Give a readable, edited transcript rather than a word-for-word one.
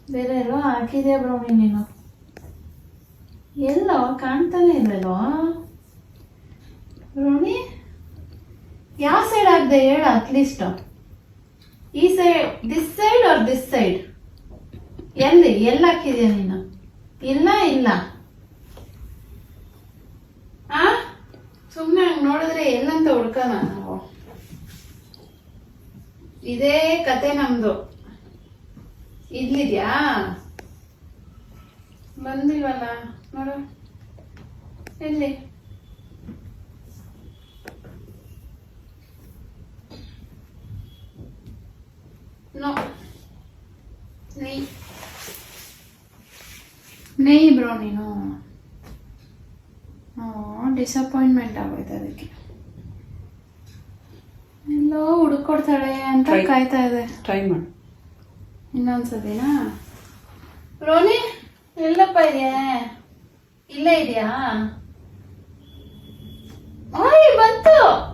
ಬೇರೆ ಎಲ್ಲೋ ಹಾಕಿದೆ ಬ್ರೌನಿ ನೀನು. ಎಲ್ಲೋ ಕಾಣ್ತಾನೆ ಇಲ್ಲಲ್ಲೋ ಬ್ರೌನಿ. ಯಾವ ಸೈಡ್ ಹಾಕ್ದೆ ಹೇಳ ಅಟ್ಲೀಸ್ಟ್. ಈ side, this side or this side? ಎಲ್ಲಿ ಹಾಕಿದ್ಯಾ ನೀನು? ಇಲ್ಲ ಆ ಸುಮ್ಮನೆ ಹಂಗೆ ನೋಡಿದ್ರೆ ಎಲ್ಲಂತ ಹುಡ್ಕೋಣ ನಾವು. ಇದೇ ಕತೆ ನಮ್ದು. ಇಲ್ಲಿದ್ಯಾ? ಬಂದಿಲ್ವಲ್ಲ ನೋಡು. ಎಲ್ಲಿ? ನೋ, ನೈ ಬ್ರೋ ನೀನು. ಡಿಸಪಾಯಿಂಟ್ಮೆಂಟ್ ಆಗೋಯ್ತು ಅದಕ್ಕೆ. ಎಲ್ಲೋ ಹುಡುಕೊಡ್ತಾಳೆ ಅಂತ ಕಾಯ್ತಾ ಇದೆ. ಟ್ರೈ ಮಾಡು ಇನ್ನೊಂದ್ಸತಿನಾ? ರೋನಿ ಎಲ್ಲಪ್ಪ ಇದೆಯಾ? ಇಲ್ಲೇ ಇದೆಯಾ? ಬಂತು.